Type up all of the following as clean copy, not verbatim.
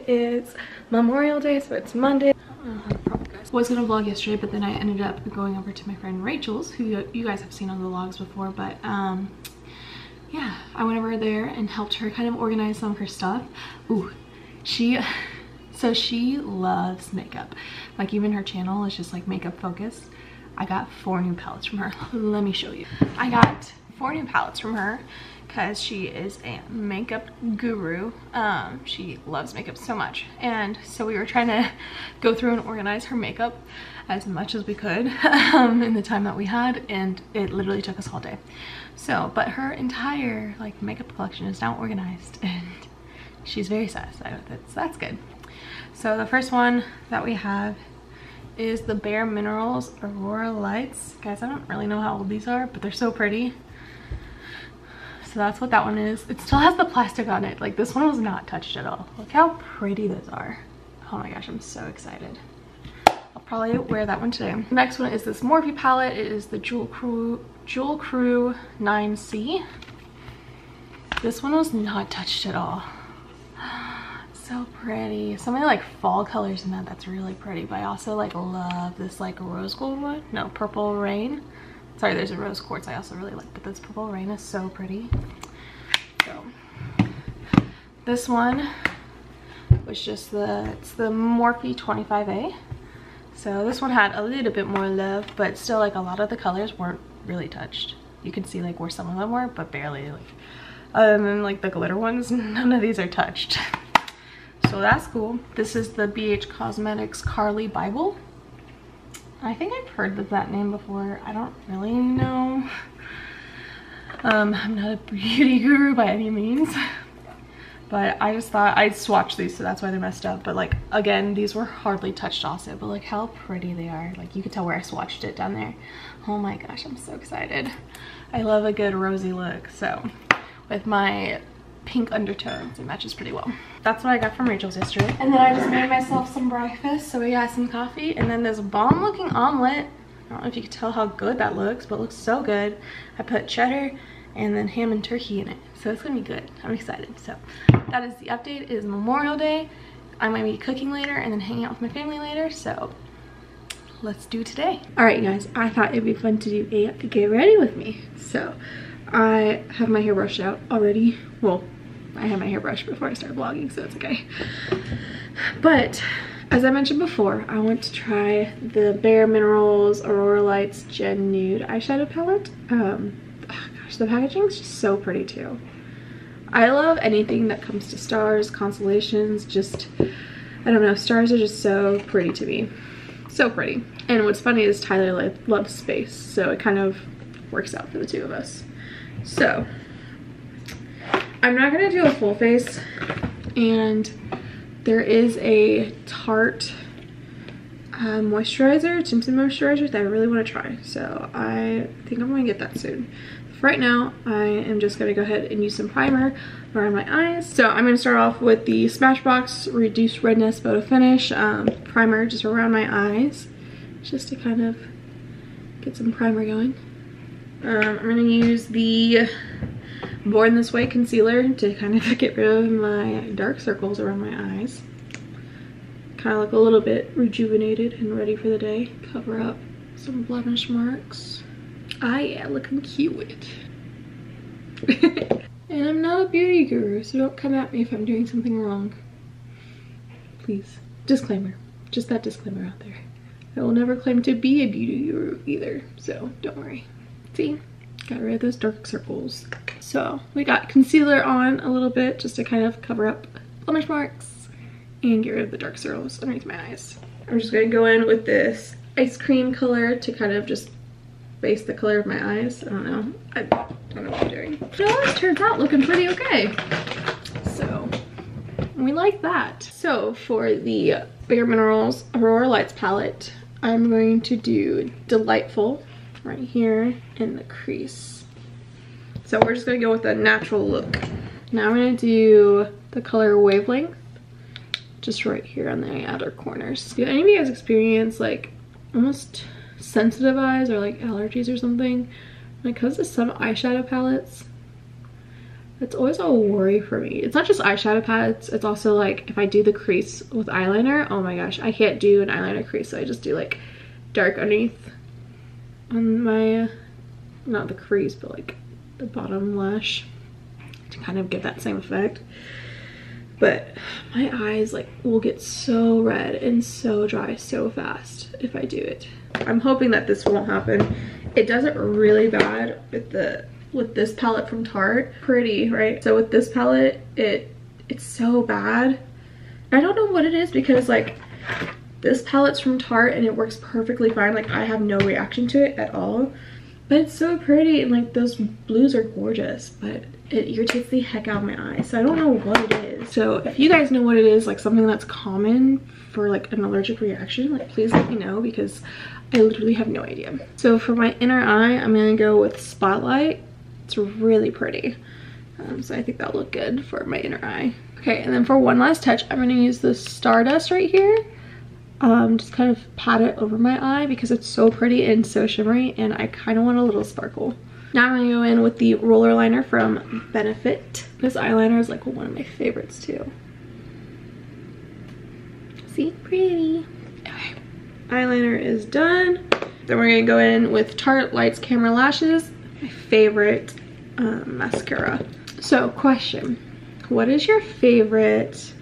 It is Memorial Day, so it's Monday. Was gonna vlog yesterday, but then I ended up going over to my friend Rachel's, who you guys have seen on the vlogs before, but yeah, I went over there and helped her kind of organize some of her stuff. Ooh, she loves makeup. Like, even her channel is just like makeup focused. I got 4 new palettes from her. Let me show you. I got 4 new palettes from her because she is a makeup guru. She loves makeup so much, and so we were trying to go through and organize her makeup as much as we could in the time that we had, and it literally took us all day. So, but her entire like makeup collection is now organized, and she's very satisfied with it, so that's good. So the first one that we have is the Bare Minerals Aurora Lights. Guys, I don't really know how old these are, but they're so pretty. So that's what that one is. It still has the plastic on it. Like, this one was not touched at all. Look how pretty those are. Oh my gosh, I'm so excited. I'll probably wear that one today. The next one is this Morphe palette. It is the Jewel Crew 9C. This one was not touched at all. So pretty. So many like fall colors in that. That's really pretty. But I also like love this like rose gold one. No, Purple Rain. Sorry, there's a rose quartz I also really like, but this Purple Rain is so pretty. So this one was just it's the Morphe 25A. So this one had a little bit more love, but still like a lot of the colors weren't really touched. You can see like where some of them were, but barely. Like, other than like the glitter ones, none of these are touched. So that's cool. This is the BH Cosmetics Carly Bible. I think I've heard of that name before. I don't really know. I'm not a beauty guru by any means, but I just thought I'd swatch these, so that's why they're messed up. But like, again, these were hardly touched also, but like how pretty they are. Like, you could tell where I swatched it down there. Oh my gosh, I'm so excited. I love a good rosy look, so with my pink undertones, it matches pretty well. That's what I got from Rachel's yesterday. And then I just made myself some breakfast. So we got some coffee and then this bomb looking omelet. I don't know if you can tell how good that looks, but it looks so good. I put cheddar and then ham and turkey in it, so it's gonna be good. I'm excited. So that is the update. It is Memorial Day. I'm gonna be cooking later and then hanging out with my family later, so let's do today. All right, guys, I thought it'd be fun to do a get ready with me. So I have my hair brushed out already. Well, I had my hair brushed before I started vlogging, so it's okay. But as I mentioned before, I want to try the Bare Minerals Aurora Lights Gen Nude eyeshadow palette. Gosh, the packaging is just so pretty too. I love anything that comes to stars, constellations, just, I don't know, stars are just so pretty to me. So pretty. And what's funny is Tyler loves space, so it kind of works out for the two of us. So I'm not gonna do a full face, and there is a Tarte moisturizer, tinted moisturizer that I really want to try, so I think I'm gonna get that soon. For right now, I am just gonna go ahead and use some primer around my eyes. So I'm gonna start off with the Smashbox Reduced Redness Photo Finish primer just around my eyes, just to kind of get some primer going. I'm gonna use the Born This Way concealer to kind of get rid of my dark circles around my eyes. Kind of look a little bit rejuvenated and ready for the day. Cover up some blemish marks. Ah yeah, looking cute. And I'm not a beauty guru, so don't come at me if I'm doing something wrong. Please. Disclaimer. Just that disclaimer out there. I will never claim to be a beauty guru either, so don't worry. See? Got rid of those dark circles. So we got concealer on a little bit just to kind of cover up blemish marks and get rid of the dark circles underneath my eyes. I'm just gonna go in with this ice cream color to kind of just base the color of my eyes. I don't know. I don't know what I'm doing. But it always turns out looking pretty okay. So we like that. So for the Bare Minerals Aurora Lights palette, I'm going to do Delightful right here in the crease. So we're just gonna go with a natural look. Now I'm gonna do the color Wavelength just right here on the outer corners. Do any of you guys experience like almost sensitive eyes or like allergies or something when it comes to some eyeshadow palettes? It's always a worry for me. It's not just eyeshadow palettes, it's also like if I do the crease with eyeliner, oh my gosh, I can't do an eyeliner crease, so I just do like dark underneath on my, not the crease, but like the bottom lash to kind of get that same effect. But my eyes like will get so red and so dry so fast if I do it. I'm hoping that this won't happen. It does it really bad with this palette from Tarte. Pretty, right? So with this palette, it's so bad. I don't know what it is because like this palette's from Tarte and it works perfectly fine. Like I have no reaction to it at all. But it's so pretty and like those blues are gorgeous, but it irritates the heck out of my eyes. So I don't know what it is. So if you guys know what it is, like something that's common for like an allergic reaction, like please let me know because I literally have no idea. So for my inner eye, I'm gonna go with Spotlight. It's really pretty. So I think that'll look good for my inner eye. Okay, and then for one last touch, I'm gonna use the Stardust right here. Just kind of pat it over my eye because it's so pretty and so shimmery and I kind of want a little sparkle. Now I'm gonna go in with the roller liner from Benefit. This eyeliner is like one of my favorites too. See, pretty. Okay, eyeliner is done. Then we're gonna go in with Tarte Lights Camera Lashes, my favorite mascara. So question, what is your favorite,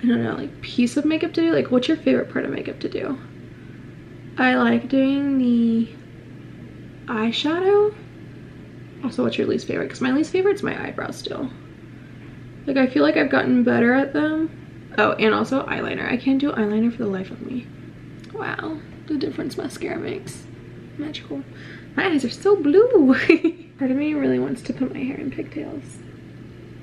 I don't know, like piece of makeup to do? Like what's your favorite part of makeup to do? I like doing the eyeshadow. Also, what's your least favorite? Because my least favorite's my eyebrows still. Like I feel like I've gotten better at them. Oh, and also eyeliner. I can't do eyeliner for the life of me. Wow, the difference mascara makes. Magical. My eyes are so blue. Part of me really wants to put my hair in pigtails.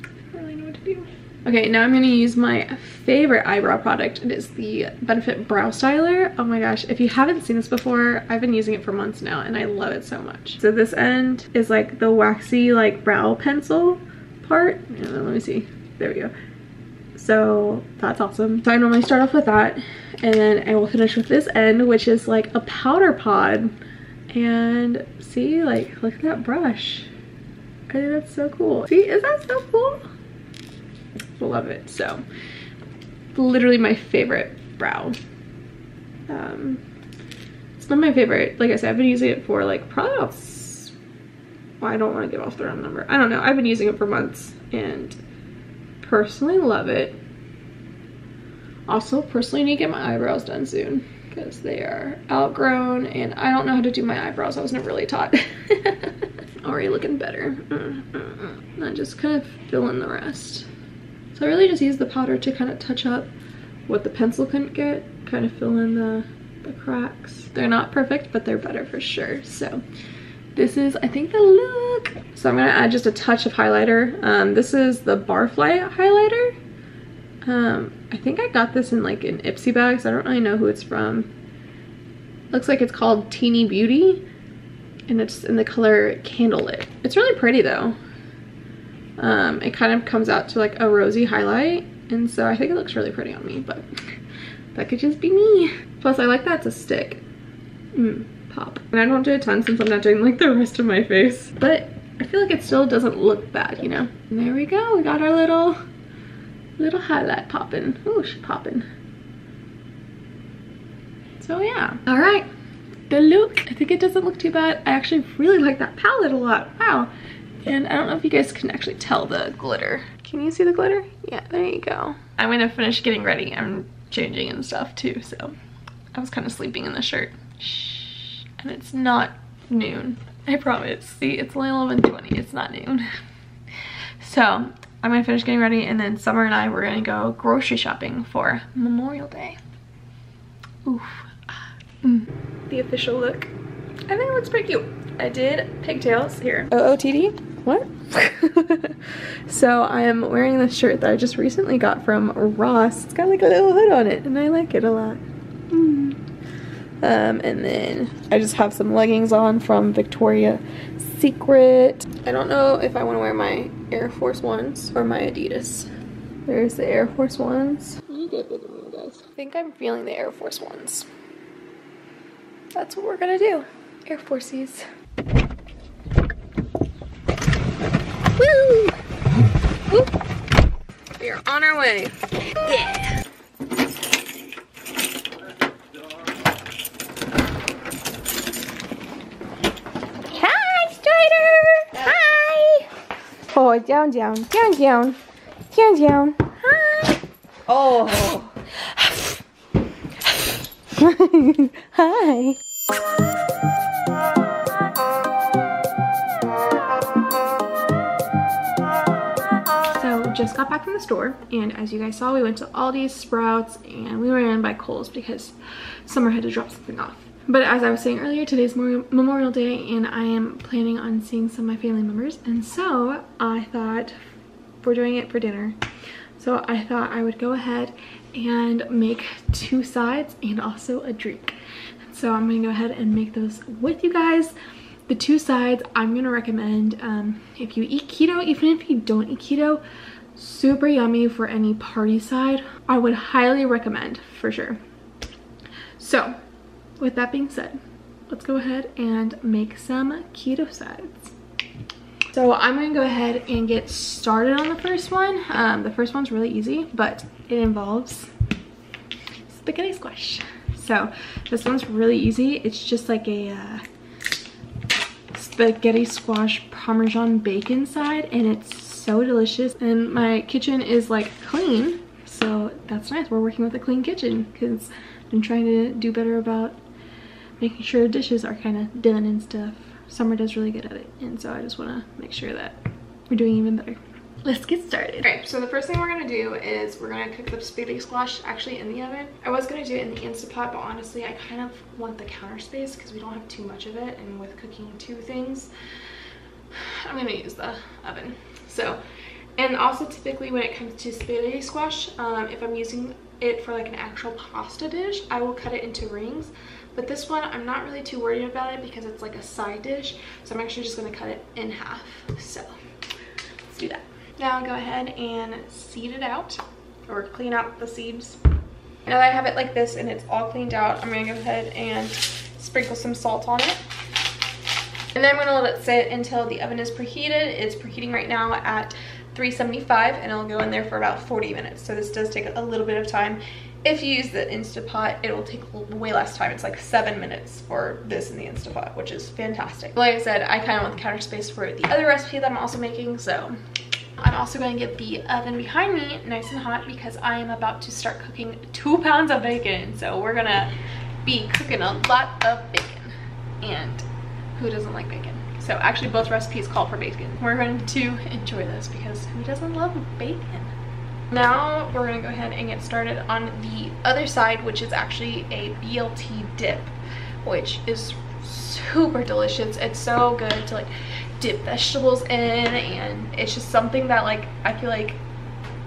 I don't really know what to do. Okay, now I'm gonna use my favorite eyebrow product. It is the Benefit Brow Styler. Oh my gosh, if you haven't seen this before, I've been using it for months now and I love it so much. So this end is like the waxy like brow pencil part. Let me see, there we go. So that's awesome. So I normally start off with that and then I will finish with this end, which is like a powder pod. And see, like, look at that brush. I think that's so cool. See, is that so cool? Love it. So literally my favorite brow. It's not my favorite, like I said, I've been using it for like probably about, well, I don't want to give off the wrong number, I don't know, I've been using it for months and personally love it. Also personally need to get my eyebrows done soon because they are outgrown and I don't know how to do my eyebrows. I was never really taught. Already looking better. And I just kind of fill in the rest. So I really just use the powder to kind of touch up what the pencil couldn't get, kind of fill in the cracks. They're not perfect, but they're better for sure. So this is, I think, the look. So I'm gonna add just a touch of highlighter. This is the Barfly highlighter. I think I got this in like an Ipsy bag, so I don't really know who it's from. Looks like it's called Teeny Beauty and it's in the color Candlelit. It's really pretty though. It kind of comes out to like a rosy highlight and so I think it looks really pretty on me, but that could just be me. Plus I like that it's a stick. Pop. And I don't do a ton since I'm not doing like the rest of my face, but I feel like it still doesn't look bad, you know? And there we go, we got our little highlight popping. Ooh, she popping. So yeah, all right, the look. I think it doesn't look too bad. I actually really like that palette a lot. Wow. And I don't know if you guys can actually tell the glitter. Can you see the glitter? Yeah, there you go. I'm gonna finish getting ready. I'm changing and stuff too, so I was kind of sleeping in the shirt. Shh. And it's not noon, I promise. See, it's only 11:20, it's not noon. So I'm gonna finish getting ready and then Summer and I were gonna go grocery shopping for Memorial Day. Oof. The official look. I think it looks pretty cute. I did pigtails here. OOTD? What? So I am wearing this shirt that I just recently got from Ross. It's got like a little hood on it and I like it a lot. And then I just have some leggings on from Victoria's Secret. I don't know if I want to wear my Air Force Ones or my Adidas. There's the Air Force Ones. You get bigger than me, guys. I think I'm feeling the Air Force Ones. That's what we're gonna do. Air Forces. Woo! our way. Yeah. Hi, Strider. Hi. Oh, down, down, down, down, down, down. Hi. Oh. Hi. Just got back from the store, and as you guys saw, we went to Aldi's, Sprouts, and we ran by Kohl's because Summer had to drop something off. But as I was saying earlier, today's Memorial Day, and I am planning on seeing some of my family members, and so I thought we're doing it for dinner. So I thought I would go ahead and make 2 sides and also a drink. So I'm gonna go ahead and make those with you guys. The 2 sides I'm gonna recommend if you eat keto, even if you don't eat keto, super yummy for any party side. I would highly recommend for sure. So with that being said, let's go ahead and make some keto sides. So I'm gonna go ahead and get started on the first one. The first one's really easy, but it involves spaghetti squash. So this one's really easy. It's just like a spaghetti squash Parmesan bacon side, and it's so delicious. And my kitchen is like clean, so that's nice. We're working with a clean kitchen because I'm trying to do better about making sure dishes are kind of done and stuff. Summer does really good at it, and so I just want to make sure that we're doing even better. Let's get started. Alright, so the first thing we're gonna do is we're gonna cook the spaghetti squash actually in the oven. I was gonna do it in the Instapot, but honestly I kind of want the counter space because we don't have too much of it, and with cooking 2 things, I'm gonna use the oven. So, and also typically when it comes to spaghetti squash, if I'm using it for like an actual pasta dish, I will cut it into rings. But this one, I'm not really too worried about it because it's like a side dish, so I'm actually just gonna cut it in half. So, let's do that. Now I'll go ahead and seed it out, or clean out the seeds. Now that I have it like this and it's all cleaned out, I'm gonna go ahead and sprinkle some salt on it. And then I'm gonna let it sit until the oven is preheated. It's preheating right now at 375, and it'll go in there for about 40 minutes. So this does take a little bit of time. If you use the Instapot, it will take way less time. It's like 7 minutes for this in the Instapot, which is fantastic. Like I said, I kind of want the counter space for the other recipe that I'm also making, so I'm also going to get the oven behind me nice and hot because I am about to start cooking 2 pounds of bacon. So we're gonna be cooking a lot of bacon, and who doesn't like bacon? So actually both recipes call for bacon. We're going to enjoy this because who doesn't love bacon? Now we're gonna go ahead and get started on the other side, which is actually a BLT dip, which is super delicious. It's so good to like dip vegetables in, and it's just something that like I feel like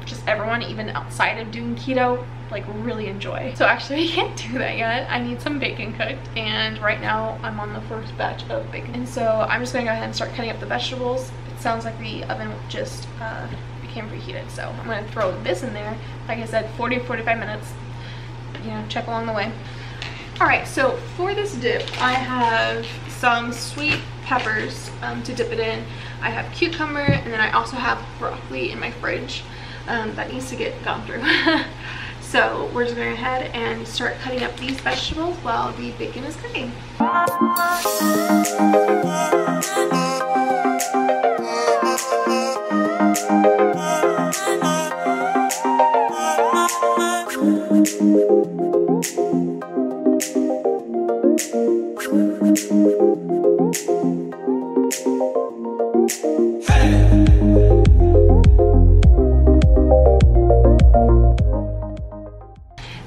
just everyone, even outside of doing keto, like really enjoy. So actually we can't do that yet. I need some bacon cooked, and right now I'm on the first batch of bacon, and so I'm just gonna go ahead and start cutting up the vegetables. It sounds like the oven just became preheated, so I'm gonna throw this in there. Like I said, 40-45 minutes, you know, check along the way. All right, so for this dip I have some sweet peppers to dip it in. I have cucumber, and then I also have broccoli in my fridge that needs to get gone through. So we're just going to go ahead and start cutting up these vegetables while the bacon is cooking.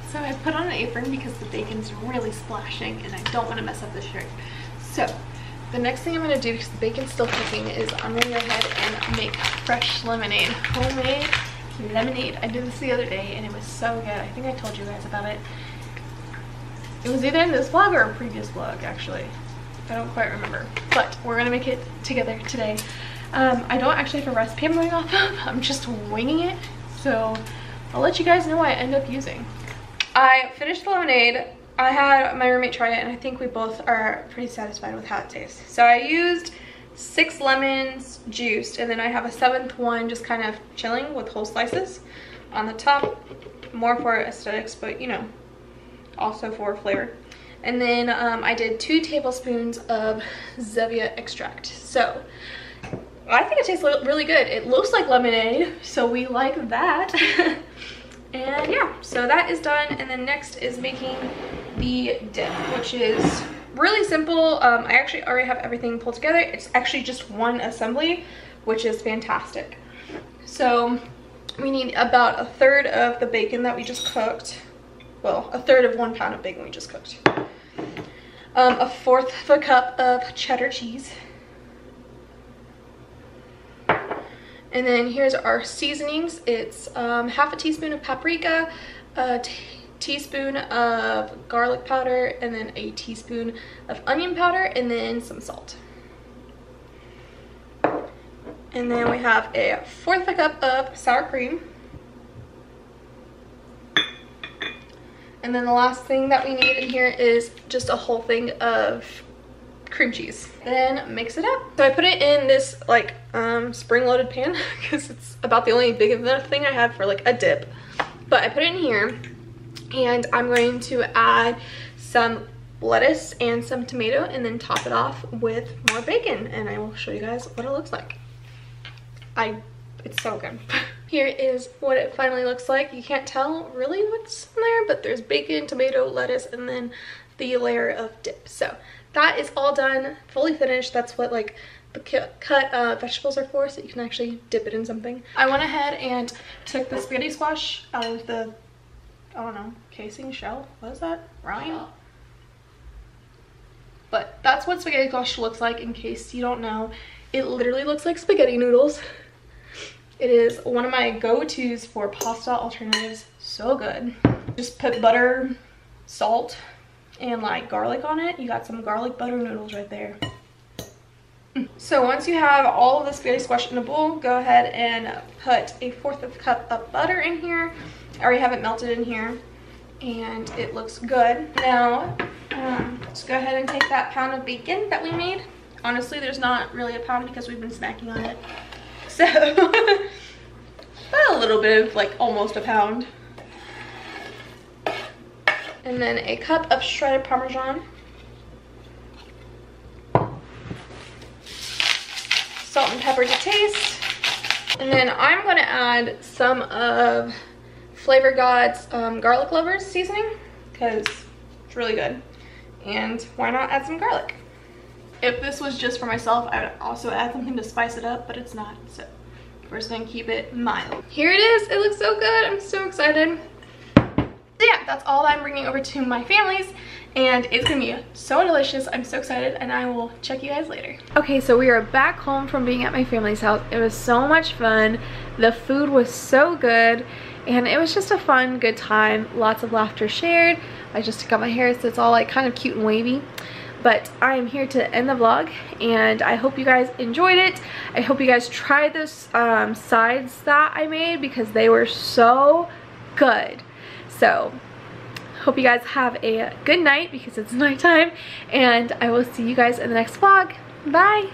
So I put on an apron because the bacon's really splashing and I don't want to mess up the shirt. So the next thing I'm going to do, because the bacon's still cooking, is I'm going to go ahead and make fresh lemonade. Homemade lemonade. I did this the other day and it was so good. I think I told you guys about it. It was either in this vlog or a previous vlog, actually. I don't quite remember. But we're going to make it together today. I don't actually have a recipe I'm going off of. I'm just winging it. So I'll let you guys know what I end up using. I finished the lemonade. I had my roommate try it and I think we both are pretty satisfied with how it tastes. So I used 6 lemons juiced, and then I have a 7th one just kind of chilling with whole slices. on the top, more for aesthetics, but you know, also for flavor. And then I did 2 tablespoons of Zevia extract. So I think it tastes really good. It looks like lemonade, so we like that. And yeah, so that is done. And then next is making the dip, which is really simple. I actually already have everything pulled together. It's actually just one assembly, which is fantastic. So we need about 1/3 of the bacon that we just cooked. Well, 1/3 of 1 pound of bacon we just cooked. 1/4 of a cup of cheddar cheese. And then here's our seasonings. It's half a teaspoon of paprika, a teaspoon of garlic powder, and then a teaspoon of onion powder, and then some salt. And then we have a 1/4 of a cup of sour cream. And then the last thing that we need in here is just a whole thing of cream cheese. Then mix it up. So I put it in this like spring-loaded pan because it's about the only big enough thing I have for like a dip. But I put it in here, and I'm going to add some lettuce and some tomato, and then top it off with more bacon, and I will show you guys what it looks like. It's so good. Here is what it finally looks like. You can't tell really what's in there, but there's bacon, tomato, lettuce, and then the layer of dip. So that is all done, fully finished. That's what like the cut vegetables are for, so you can actually dip it in something. I went ahead and took the spaghetti squash out of the, I don't know, casing, shell, what is that, rind? But that's what spaghetti squash looks like, in case you don't know. It literally looks like spaghetti noodles. It is one of my go-tos for pasta alternatives. So good. Just put butter, salt, and like garlic on it. You got some garlic butter noodles right there. So once you have all of the spaghetti squash in a bowl, go ahead and put a 1/4 of a cup of butter in here. I already have it melted in here, and it looks good. Now, let's go ahead and take that pound of bacon that we made. Honestly, there's not really a pound because we've been snacking on it. So, a little bit of like almost a pound. And then a cup of shredded Parmesan. Salt and pepper to taste. And then I'm going to add some of Flavor God's Garlic Lovers seasoning, because it's really good. And why not add some garlic? If this was just for myself, I would also add something to spice it up, but it's not, so we're just gonna keep it mild. Here it is. It looks so good. I'm so excited. So yeah, that's all that I'm bringing over to my family's, and it's gonna be so delicious. I'm so excited, and I will check you guys later. Okay, so we are back home from being at my family's house. It was so much fun. The food was so good, and it was just a fun, good time. Lots of laughter shared. I just took out my hair, so it's all like kind of cute and wavy. But I am here to end the vlog, and I hope you guys enjoyed it. I hope you guys tried those sides that I made, because they were so good. So hope you guys have a good night, because it's nighttime, and I will see you guys in the next vlog. Bye.